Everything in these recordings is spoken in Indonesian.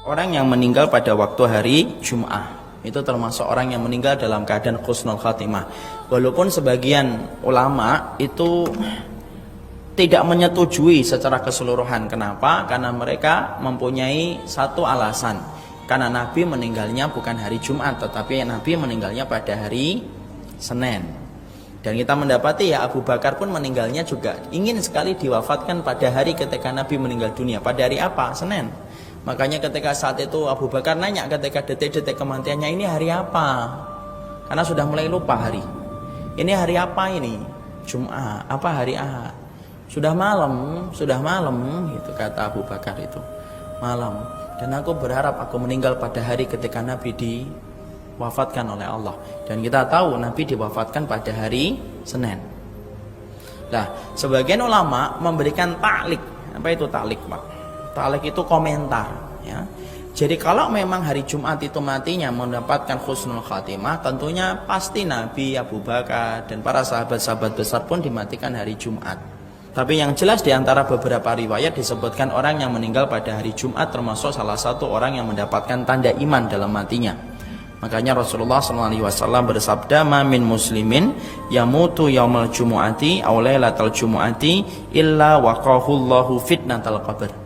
Orang yang meninggal pada waktu hari Jum'ah itu termasuk orang yang meninggal dalam keadaan husnul khatimah. Walaupun sebagian ulama itu tidak menyetujui secara keseluruhan. Kenapa? Karena mereka mempunyai satu alasan. Karena Nabi meninggalnya bukan hari Jumat, tetapi Nabi meninggalnya pada hari Senin. Dan kita mendapati ya Abu Bakar pun meninggalnya juga ingin sekali diwafatkan pada hari ketika Nabi meninggal dunia. Pada hari apa? Senin. Makanya ketika saat itu Abu Bakar nanya ketika detik-detik kematiannya, ini hari apa? Karena sudah mulai lupa hari. Ini hari apa ini? Jum'ah, apa hari Ahad? Sudah malam gitu kata Abu Bakar itu. Malam. Dan aku berharap aku meninggal pada hari ketika Nabi diwafatkan oleh Allah. Dan kita tahu Nabi diwafatkan pada hari Senin. Nah, sebagian ulama memberikan ta'liq. Apa itu ta'liq, Pak? Ta'liq itu komentar, ya. Jadi kalau memang hari Jumat itu matinya mendapatkan husnul khatimah, tentunya pasti Nabi, Abu Bakar dan para sahabat-sahabat besar pun dimatikan hari Jumat. Tapi yang jelas di antara beberapa riwayat disebutkan orang yang meninggal pada hari Jumat termasuk salah satu orang yang mendapatkan tanda iman dalam matinya. Makanya Rasulullah SAW bersabda, "Ma min muslimin yamutu yaumal jumu'ati aw lailatal jumu'ati illa waqahullahu fitnatal qabr."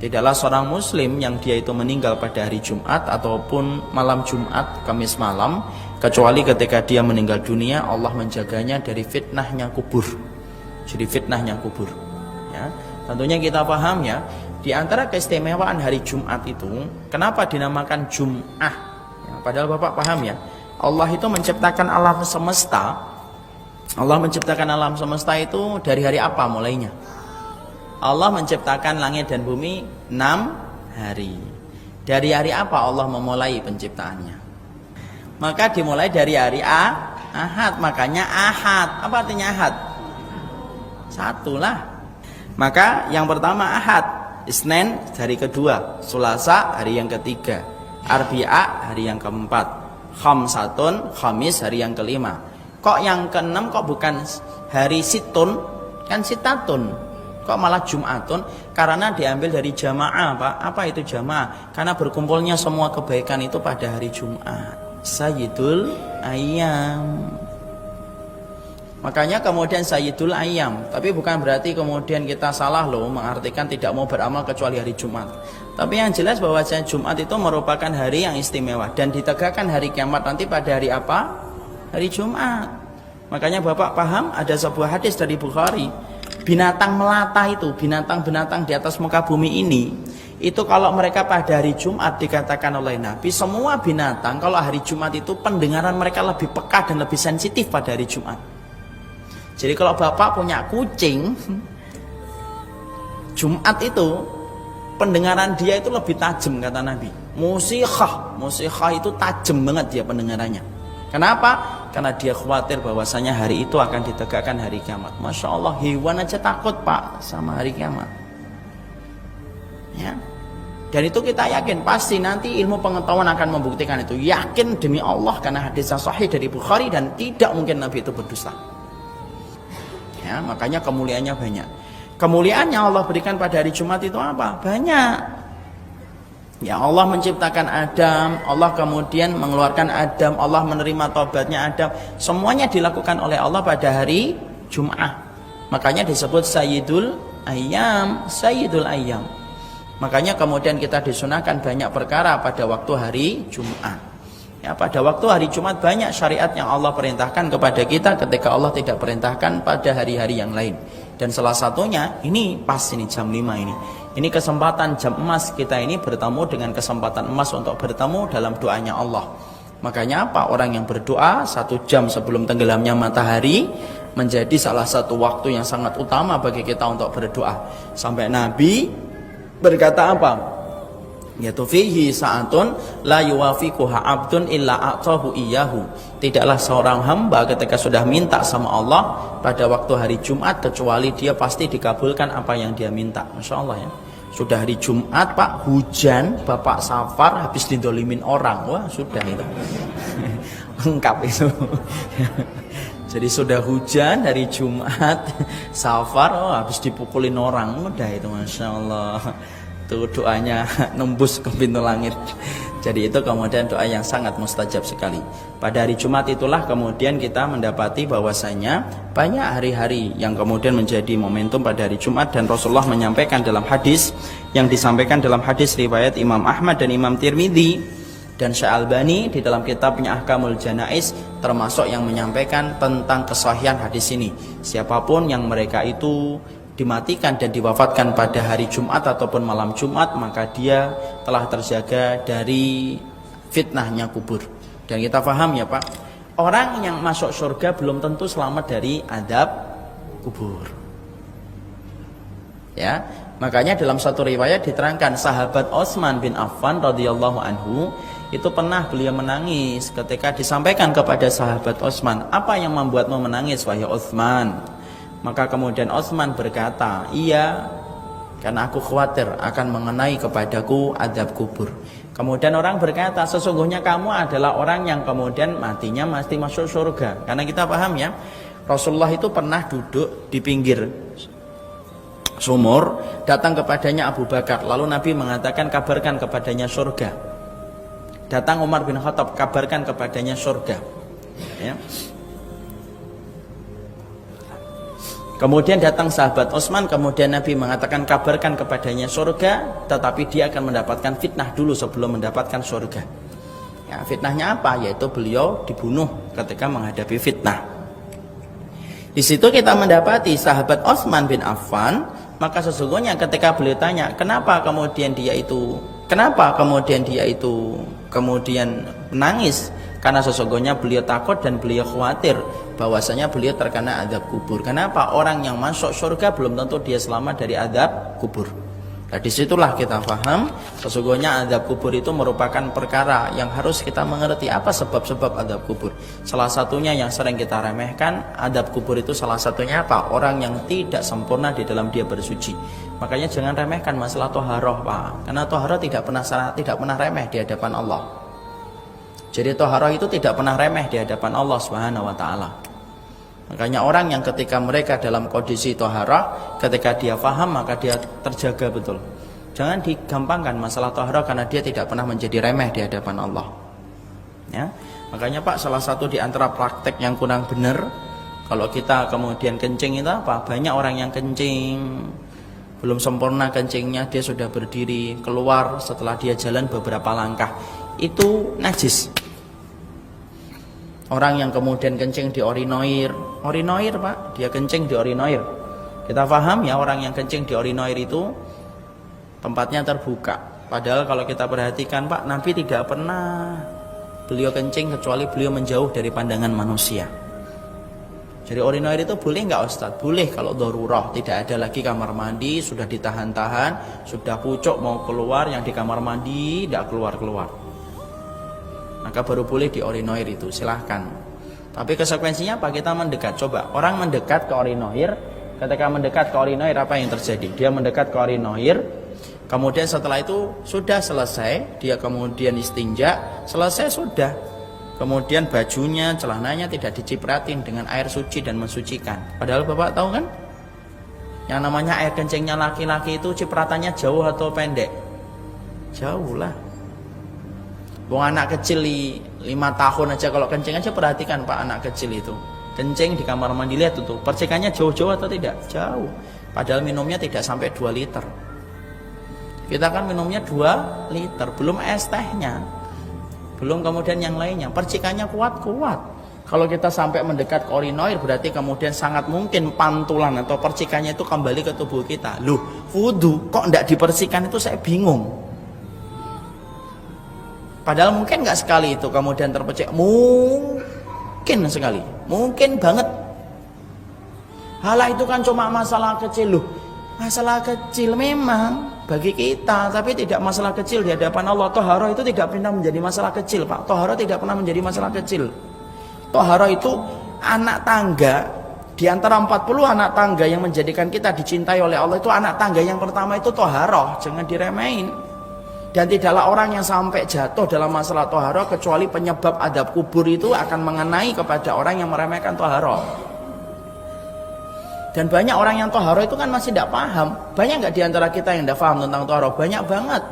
Tidaklah seorang muslim yang dia itu meninggal pada hari Jumat ataupun malam Jumat, Kamis malam, kecuali ketika dia meninggal dunia Allah menjaganya dari fitnahnya kubur. Jadi fitnahnya kubur, ya. Tentunya kita paham ya, di antara keistimewaan hari Jumat itu kenapa dinamakan Jum'ah, ya, padahal Bapak paham ya, Allah itu menciptakan alam semesta. Allah menciptakan alam semesta itu dari hari apa mulainya? Allah menciptakan langit dan bumi 6 hari. Dari hari apa Allah memulai penciptaannya? Maka dimulai dari hari Ahad. Makanya Ahad. Apa artinya Ahad? Satulah. Maka yang pertama Ahad, Isnin hari kedua, Selasa hari yang ketiga, Arbi'a hari yang keempat, Khamsatun, Khamis hari yang kelima. Kok yang keenam kok bukan hari Situn? Kan Sitatun. Kok malah Jum'atun? Karena diambil dari jamaah, Pak. Apa itu jamaah? Karena berkumpulnya semua kebaikan itu pada hari Jumat. Sayyidul Ayyam. Makanya kemudian Sayyidul Ayyam. Tapi bukan berarti kemudian kita salah loh mengartikan tidak mau beramal kecuali hari Jumat. Tapi yang jelas bahwa Jumat itu merupakan hari yang istimewa. Dan ditegakkan hari kiamat nanti pada hari apa? Hari Jumat. Makanya Bapak paham ada sebuah hadis dari Bukhari. Binatang melata itu, binatang-binatang di atas muka bumi ini, itu kalau mereka pada hari Jumat dikatakan oleh Nabi, semua binatang kalau hari Jumat itu pendengaran mereka lebih peka dan lebih sensitif pada hari Jumat. Jadi kalau Bapak punya kucing, Jumat itu pendengaran dia itu lebih tajam kata Nabi. Musikhah itu tajam banget dia pendengarannya. Kenapa? Karena dia khawatir bahwasanya hari itu akan ditegakkan hari kiamat. Masya Allah, hewan aja takut Pak sama hari kiamat, ya. Dan itu kita yakin pasti nanti ilmu pengetahuan akan membuktikan itu. Yakin demi Allah karena hadis sahih dari Bukhari dan tidak mungkin Nabi itu berdusta. Ya, makanya kemuliaannya banyak. Kemuliaan yang Allah berikan pada hari Jumat itu apa? Banyak. Ya, Allah menciptakan Adam, Allah kemudian mengeluarkan Adam, Allah menerima taubatnya Adam. Semuanya dilakukan oleh Allah pada hari Jum'ah. Makanya disebut Sayyidul Ayyam, Sayyidul Ayyam. Makanya kemudian kita disunahkan banyak perkara pada waktu hari Jum'ah. Ya, pada waktu hari Jumat banyak syariat yang Allah perintahkan kepada kita ketika Allah tidak perintahkan pada hari-hari yang lain. Dan salah satunya ini pas ini jam 5 ini. Ini kesempatan jam emas kita ini bertemu dengan kesempatan emas untuk bertemu dalam doanya Allah. Makanya apa? Orang yang berdoa 1 jam sebelum tenggelamnya matahari menjadi salah satu waktu yang sangat utama bagi kita untuk berdoa. Sampai Nabi berkata apa? Yaitu fihi sa'atun la yuwafiquha 'abdun illa a'tahu iyyahu. Tidaklah seorang hamba ketika sudah minta sama Allah pada waktu hari Jumat kecuali dia pasti dikabulkan apa yang dia minta. Masya Allah ya. Sudah hari Jumat Pak, hujan, Bapak safar, habis didolimin orang. Wah sudah itu lengkap itu. Jadi sudah hujan hari Jumat, safar, habis dipukulin orang. Udah itu Masya Allah. Itu doanya nembus ke pintu langit. Jadi itu kemudian doa yang sangat mustajab sekali. Pada hari Jumat itulah kemudian kita mendapati bahwasanya banyak hari-hari yang kemudian menjadi momentum pada hari Jumat, dan Rasulullah menyampaikan dalam hadis yang disampaikan dalam hadis riwayat Imam Ahmad dan Imam Tirmidzi dan Syalbani di dalam kitabnya Ahkamul Janaiz, termasuk yang menyampaikan tentang kesahihan hadis ini. Siapapun yang mereka itu dimatikan dan diwafatkan pada hari Jumat ataupun malam Jumat, maka dia telah terjaga dari fitnahnya kubur. Dan kita paham ya Pak, orang yang masuk surga belum tentu selamat dari adab kubur. Ya, makanya dalam satu riwayat diterangkan sahabat Utsman bin Affan radhiyallahu anhu itu pernah beliau menangis ketika disampaikan kepada sahabat Utsman, apa yang membuatmu menangis wahai Utsman? Maka kemudian Utsman berkata, iya, karena aku khawatir akan mengenai kepadaku adab kubur. Kemudian orang berkata, sesungguhnya kamu adalah orang yang kemudian matinya mesti masuk surga. Karena kita paham ya, Rasulullah itu pernah duduk di pinggir sumur, datang kepadanya Abu Bakar, lalu Nabi mengatakan kabarkan kepadanya surga. Datang Umar bin Khattab, kabarkan kepadanya surga. Ya. Kemudian datang sahabat Utsman, kemudian Nabi mengatakan kabarkan kepadanya surga, tetapi dia akan mendapatkan fitnah dulu sebelum mendapatkan surga. Ya, fitnahnya apa? Yaitu beliau dibunuh ketika menghadapi fitnah. Di situ kita mendapati sahabat Utsman bin Affan, maka sesungguhnya ketika beliau tanya, kenapa kemudian dia itu menangis? Karena sesungguhnya beliau takut dan beliau khawatir bahwasanya beliau terkena azab kubur. Kenapa? Orang yang masuk surga belum tentu dia selamat dari azab kubur. Nah, disitulah kita paham sesungguhnya azab kubur itu merupakan perkara yang harus kita mengerti apa sebab-sebab azab kubur. Salah satunya yang sering kita remehkan, azab kubur itu salah satunya apa? Orang yang tidak sempurna di dalam dia bersuci. Makanya jangan remehkan masalah toharoh Pak, karena toharoh tidak pernah remeh di hadapan Allah. Jadi toharoh itu tidak pernah remeh di hadapan Allah Subhanahu wa taala. Makanya orang yang ketika mereka dalam kondisi toharoh, ketika dia faham maka dia terjaga betul. Jangan digampangkan masalah toharoh karena dia tidak pernah menjadi remeh di hadapan Allah. Ya. Makanya Pak, salah satu di antara praktek yang kurang benar, kalau kita kemudian kencing itu apa? Banyak orang yang kencing belum sempurna kencingnya, dia sudah berdiri keluar setelah dia jalan beberapa langkah, itu najis. Orang yang kemudian kencing di orinoir Pak, dia kencing di orinoir. Kita paham ya, orang yang kencing di orinoir itu tempatnya terbuka. Padahal kalau kita perhatikan Pak, Nabi tidak pernah beliau kencing kecuali beliau menjauh dari pandangan manusia. Jadi orinoir itu boleh nggak Ustadz? Boleh kalau darurah, tidak ada lagi kamar mandi, sudah ditahan-tahan, sudah pucuk mau keluar, yang di kamar mandi tidak keluar-keluar, maka baru boleh di orinoir itu, silahkan. Tapi konsekuensinya apa? Kita mendekat. Coba orang mendekat ke orinoir, ketika mendekat ke orinoir apa yang terjadi? Dia mendekat ke orinoir, kemudian setelah itu sudah selesai, dia kemudian istinja, selesai sudah. Kemudian bajunya, celananya tidak dicipratin dengan air suci dan mensucikan. Padahal Bapak tahu kan, yang namanya air kencingnya laki-laki itu cipratannya jauh atau pendek? Jauh lah. Wong anak kecil 5 tahun aja kalau kencing aja, perhatikan Pak, anak kecil itu kencing di kamar mandi, lihat tuh percikannya jauh-jauh atau tidak? Jauh. Padahal minumnya tidak sampai 2 liter. Kita kan minumnya 2 liter, belum es tehnya, belum kemudian yang lainnya, percikannya kuat-kuat. Kalau kita sampai mendekat ke orinoir, berarti kemudian sangat mungkin pantulan atau percikannya itu kembali ke tubuh kita. Loh, wudu kok tidak dibersihkan, itu saya bingung. Padahal mungkin nggak sekali itu kemudian terpecik, mungkin sekali, mungkin banget. Halah itu kan cuma masalah kecil loh, masalah kecil memang bagi kita, tapi tidak masalah kecil di hadapan Allah. Toharoh itu tidak pernah menjadi masalah kecil Pak. Toharoh tidak pernah menjadi masalah kecil. Toharoh itu anak tangga di antara 40 anak tangga yang menjadikan kita dicintai oleh Allah. Itu anak tangga yang pertama itu toharoh, jangan diremehin. Dan tidaklah orang yang sampai jatuh dalam masalah toharoh kecuali penyebab adab kubur itu akan mengenai kepada orang yang meremehkan toharoh. Dan banyak orang yang toharoh itu kan masih tidak paham. Banyak nggak diantara kita yang tidak paham tentang toharoh? Banyak banget.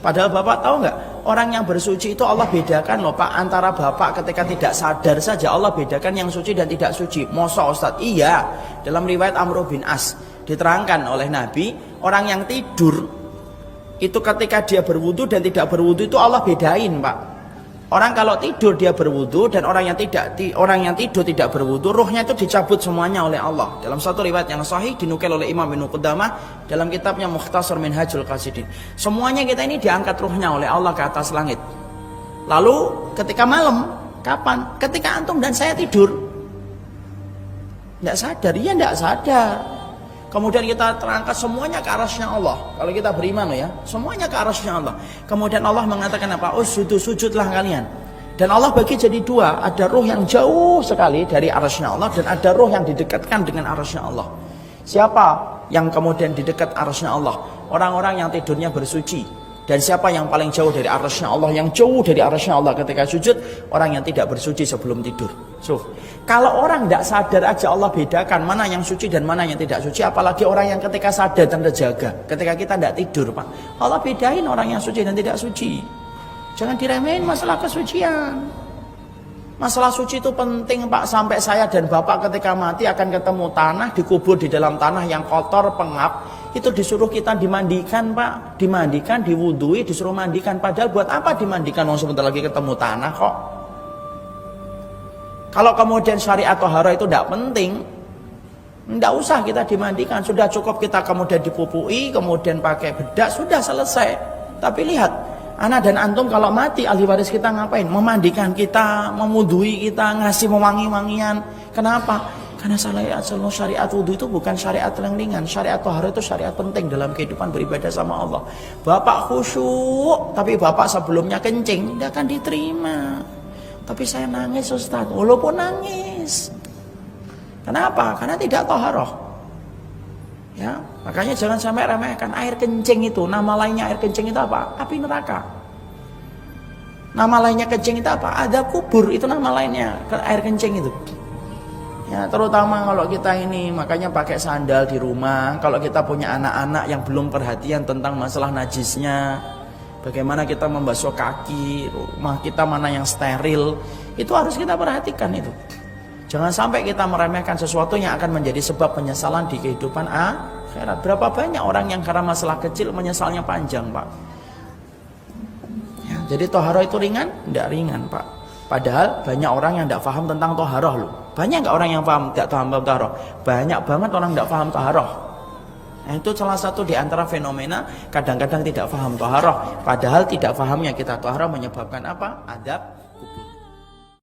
Padahal Bapak tahu nggak, orang yang bersuci itu Allah bedakan loh Pak, antara Bapak ketika tidak sadar saja Allah bedakan yang suci dan tidak suci. Masa Ustadz? Iya. Dalam riwayat Amr bin As diterangkan oleh Nabi, orang yang tidur itu ketika dia berwudu dan tidak berwudu itu Allah bedain Pak. Orang kalau tidur dia berwudu dan orang yang tidur tidak berwudu, ruhnya itu dicabut semuanya oleh Allah. Dalam satu riwayat yang sahih dinukil oleh Imam Ibnu Qudamah dalam kitabnya Mukhtasar Minhajul Qasidin. Semuanya kita ini diangkat ruhnya oleh Allah ke atas langit. Lalu ketika malam, kapan? Ketika antum dan saya tidur. Tidak sadar, ya tidak sadar. Kemudian kita terangkat semuanya ke arasnya Allah. Kalau kita beriman loh ya, semuanya ke arasnya Allah. Kemudian Allah mengatakan apa? Oh sujudlah kalian. Dan Allah bagi jadi dua. Ada ruh yang jauh sekali dari arasnya Allah dan ada ruh yang didekatkan dengan arasnya Allah. Siapa yang kemudian di dekat arasnya Allah? Orang-orang yang tidurnya bersuci. Dan siapa yang paling jauh dari arasnya Allah? Yang jauh dari arasnya Allah ketika sujud, orang yang tidak bersuci sebelum tidur. So, kalau orang tidak sadar aja Allah bedakan mana yang suci dan mana yang tidak suci, apalagi orang yang ketika sadar dan terjaga, ketika kita tidak tidur Pak, Allah bedain orang yang suci dan tidak suci. Jangan diremehin masalah kesucian. Masalah suci itu penting Pak, sampai saya dan Bapak ketika mati akan ketemu tanah, dikubur di dalam tanah yang kotor, pengap, itu disuruh kita dimandikan Pak, dimandikan, diwudui, disuruh mandikan. Padahal buat apa dimandikan? Mau sebentar lagi ketemu tanah kok. Kalau kemudian syariat toharoh itu tidak penting, tidak usah kita dimandikan, sudah cukup kita kemudian dipupui, kemudian pakai bedak, sudah selesai. Tapi lihat, ana dan antum kalau mati, ahli waris kita ngapain? Memandikan kita, memudui kita, ngasih mewangi-wangian. Kenapa? Karena syariat wudhu itu bukan syariat yang ringan. Syariat toharoh itu syariat penting dalam kehidupan beribadah sama Allah. Bapak khusyuk, tapi bapak sebelumnya kencing, tidak akan diterima. Tapi saya nangis Ustaz, walaupun nangis. Kenapa? Karena tidak toharoh. Ya, makanya jangan sampai remehkan air kencing itu. Nama lainnya air kencing itu apa? Api neraka. Nama lainnya kencing itu apa? Ada kubur, itu nama lainnya air kencing itu. Ya, terutama kalau kita ini makanya pakai sandal di rumah. Kalau kita punya anak-anak yang belum perhatian tentang masalah najisnya, bagaimana kita membasuh kaki, rumah kita mana yang steril, itu harus kita perhatikan itu. Jangan sampai kita meremehkan sesuatu yang akan menjadi sebab penyesalan di kehidupan akhirat. Berapa banyak orang yang karena masalah kecil menyesalnya panjang Pak. Ya, jadi toharoh itu ringan? Tidak ringan Pak. Padahal banyak orang yang tidak paham tentang toharoh loh. Banyak nggak orang yang paham tidak paham toharoh? Banyak banget orang tidak paham toharoh. Nah, itu salah satu di antara fenomena kadang-kadang tidak paham toharoh. Padahal tidak pahamnya kita toharoh menyebabkan apa? Adab kubur.